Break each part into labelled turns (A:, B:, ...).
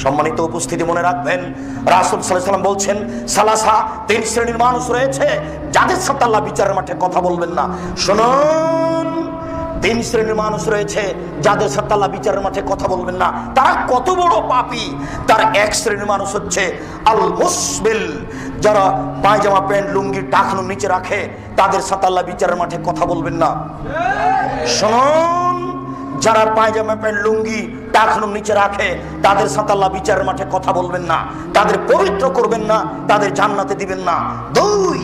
A: সম্মানিত উপস্থিতি, মনে রাখবেন রাসূল সাল্লাল্লাহু আলাইহি ওয়াসাল্লাম বলছেন, সালাসা, তিন শ্রেণীর মানুষ রয়েছে যাদের সাথে আল্লাহ বিচারের মাঠে কথা বলবেন না। শুনুন, তিন শ্রেণীর মানুষ রয়েছে যাদের সাথে আল্লাহ বিচারের মাঠে কথা বলবেন না। তারা কত বড় পাপী! তার এক শ্রেণীর মানুষ হচ্ছে আল মুসবিল, যারা পায়জামা প্যান্ট লুঙ্গি টাকনুর নিচে রাখে, তাদের সাথে আল্লাহ বিচারের মাঠে কথা বলবেন না। শুনুন, যারা পায়জামা প্যান্ট লুঙ্গি টাকনুর নিচে রাখে, তাদের সাথে আল্লাহ বিচারের মাঠে কথা বলবেন না, তাদের পবিত্র করবেন না, তাদের জান্নাতে দিবেন না। দুই,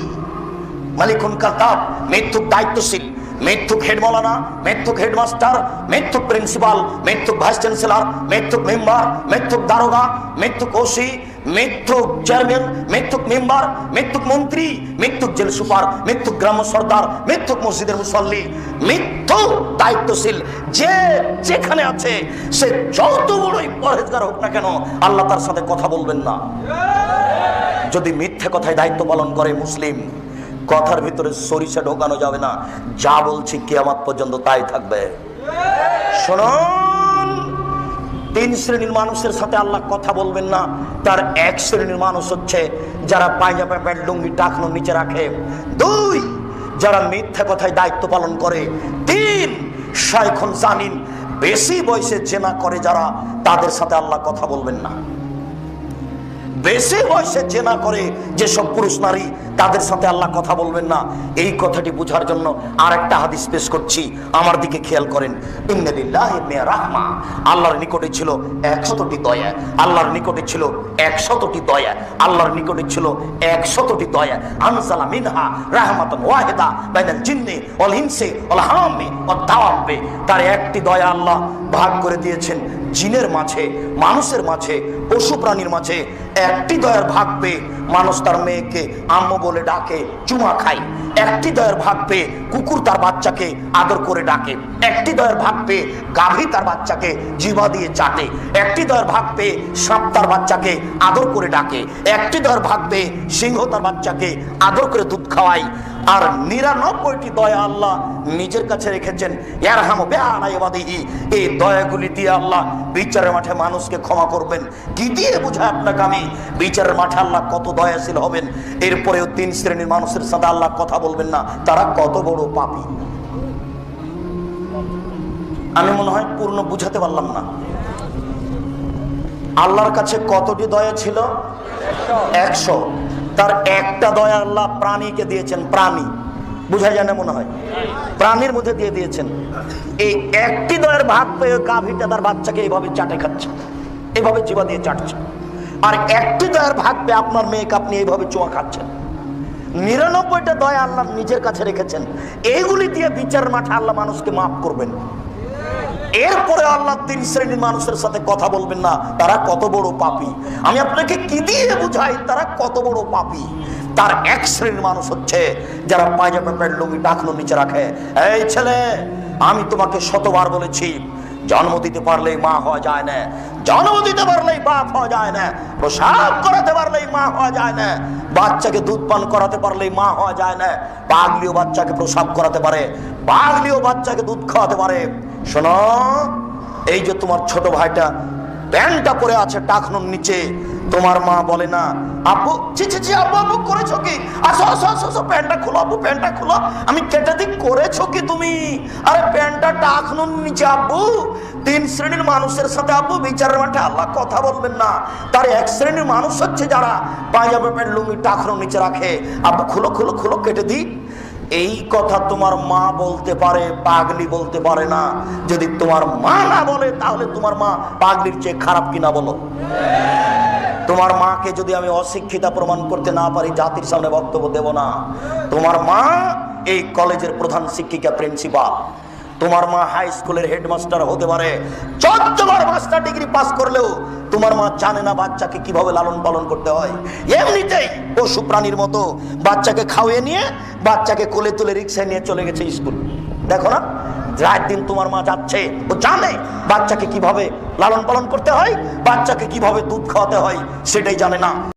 A: মালিকুন কাতাব, মৃত্যুক দায়িত্বশীল, মৃত্যুক হেড মৌলানা, মৃত্যুক হেডমাস্টার, মৃত্যুক প্রিন্সিপাল, মৃত্যুক ভাইস চ্যান্সেলর, মৃত্যুক মেম্বার, মৃত্যুক দারোগা, মৃত্যুক ওসি, মৃত্যুক চেয়ারম্যান, মৃত্যুক মেম্বার, মৃত্যুক মন্ত্রী, মৃত্যুক জেল সুপার, মৃত্যুক গ্রাম্য সর্দার, মৃত্যুক মসজিদের মুসল্লি, মৃত্যুক দায়িত্বশীল, যে যেখানে আছে সে যত বড়ই পরহেজগার হোক না কেন, আল্লাহ তার সাথে কথা বলবেন না। যদি মিথ্যে কথায় দায়িত্ব পালন করে মুসলিম, কথার ভিতরে সরিষা ঢোকানো যাবে না। যা বলছি কিয়ামত পর্যন্ত তাই থাকবে। শুনুন, তিন শ্রেণীর মানুষের সাথে আল্লাহ কথা বলবেন না। তার এক শ্রেণীর মানুষ হচ্ছে যারা পায়জামা প্যান্ট লুঙ্গি টাকনুর নিচে রাখে। দুই, যারা মিথ্যা কথায় দায়িত্ব পালন করে। তিন, শায়খুন জানিন, বেশি বয়সে জেনা করে যারা, তাদের সাথে আল্লাহ কথা বলবেন না। বেশি বয়সে জেনা করে যেসব পুরুষ নারী, তাদের সাথে আল্লাহ কথা বলবেন না। এই কথাটি বোঝার জন্য আর একটা হাদিস পেশ করছি, আমার দিকে খেয়াল করেন। ইন্না লিল্লাহি ওয়া রাহমা, আল্লাহর নিকটে ছিল 100টি দয়া, আল্লাহর নিকটে ছিল 100টি দয়া, আল্লাহর নিকটে ছিল 100টি দয়া। আনজালা মিনহা রাহমাতান ওয়াহিদা বাইনাল জিন্নি ওয়াল ইনসি ওয়াল হামি ওয়াদ দাওয়াবি, তার একটি দয়া আল্লাহ ভাগ করে দিয়েছেন জিনের মাঝে, মানুষের মাঝে, পশু প্রাণীর মাঝে। একটি দয়ার ভাগ পেয়ে মানুষ তার মেয়েকে আম্মু বলে ডাকে, চুমা খায়। একটি দয়ার ভাগ পেয়ে কুকুর তার বাচ্চাকে আদর করে ডাকে। একটি দয়ার ভাগ পেয়ে গাভী তার বাচ্চাকে জিহ্বা দিয়ে চাটে। একটি দয়ার ভাগ পেয়ে সাপ তার বাচ্চাকে আদর করে ডাকে। একটি দয়ার ভাগ পেয়ে সিংহ তার বাচ্চাকে আদর করে দুধ খাওয়ায়। আর 99টি দয়া আল্লাহ নিজের কাছে রেখেছেন। ইয়ারহামু বিআলা ইবাদিহি, এই দয়াগুলি দিয়ে আল্লাহ বিচারের মাঠে মানুষকে ক্ষমা করবেন। কি দিয়ে বোঝায় আপনাকে আমি বিচারের মাঠে আল্লাহ কত দয়াশীল হবেন? এরপরেও তিন শ্রেণীর মানুষের সাথে আল্লাহ কথা বলবেন না। তারা কত বড় পাপী! আমি মনে হয় পূর্ণ বুঝাতে পারলাম না। আল্লাহর কাছে কতটি দয়া ছিল? 100। তার একটা দয়া আল্লাহ প্রাণীকে দিয়েছেন। প্রাণী বুঝা যায় না মনে হয়, প্রাণীর মধ্যে দিয়ে দিয়েছেন। এই একটি দয়ার ভাগ পেয়ে গাভীটা তার বাচ্চাকে এইভাবে চাটে খাচ্ছে, এইভাবে জিহ্বা দিয়ে চাটছে। আর একটি দয়ার ভাগ পেয়ে আপনার মেয়েকে আপনি এইভাবে চুমা খাচ্ছেন। 99টা দয়া আল্লাহ নিজের কাছে রেখেছেন। এইগুলি দিয়ে বিচারের মাঠে আল্লাহ মানুষকে মাফ করবেন। এরপরে আল্লাহ তিন শ্রেণীর মানুষের সাথে কথা বলবেন না। তারা কত বড় পাপী! আমি আপনাকে কি দিয়ে বুঝাই তারা কত বড় পাপী? তার এক শ্রেণীর মানুষ হচ্ছে যারা পায়জামা প্যান্ট লুঙ্গি টাকনুর নিচে রাখে। এই ছেলে, আমি তোমাকে শতবার বলেছি, জন্ম দিতে পারলেই মা হওয়া যায় না, জন্ম দিতে পারলেই বাপ হওয়া যায় না, প্রসাব করাতে পারলেই মা হওয়া যায় না, বাচ্চাকে দুধ পান করাতে পারলেই মা হওয়া যায় না। পাগলিও বাচ্চাকে প্রসাব করাতে পারে, পাগলিও বাচ্চাকে দুধ খাওয়াতে পারে। শোনো, এই যে তোমার ছোট ভাইটা প্যান্টটা পরে আছে টাকনুর নিচে, তোমার মা বলে না, আব্বু ছি ছি ছি, আব্বু আব্বু করেছো কি? আসো আসো আসো আসো, প্যান্টটা খোলো আব্বু, প্যান্টটা খোলো। আমি কেটে দিক, করেছো কি তুমি? আরে প্যান্টটা টাকনুর নিচে আব্বু। তিন শ্রেণীর মানুষের সাথে আব্বু বিচারের মাঠে আল্লাহ কথা বলবেন না। তার এক শ্রেণীর মানুষ হচ্ছে যারা পায়জামা প্যান্ট লুঙ্গি টাকনুর নিচে রাখে। আব্বু খুলো খুলো খুলো, কেটে দিই। এই কথা তোমার মা বলতে পারে, পাগলি বলতে পারে না। যদি তোমার মা না বলে তাহলে তোমার মা পাগলির চেয়ে খারাপ কিনা বলো? তোমার মাকে যদি আমি অশিক্ষিতা প্রমাণ করতে না পারি, জাতির সামনে বক্তব্য দেব না। তোমার মা এই কলেজের প্রধান শিক্ষিকা, প্রিন্সিপাল। তোমার মা হাই স্কুলের হেডমাস্টার হতে পারে। 14 বার মাস্টার ডিগ্রি পাস করলেও তোমার মা জানে না বাচ্চাকে কিভাবে লালন পালন করতে হয়। এমনিতেই পশু প্রাণীর মতো বাচ্চাকে খাওয়িয়ে নিয়ে বাচ্চাকে কোলে তুলে রিক্সায় নিয়ে চলে গেছে স্কুল। দেখো না, রাত দিন তোমার মা যাচ্ছে, ও জানে বাচ্চাকে কিভাবে লালন পালন করতে হয়, বাচ্চাকে কিভাবে দুধ খাওয়াতে হয়, সেটাই জানে না।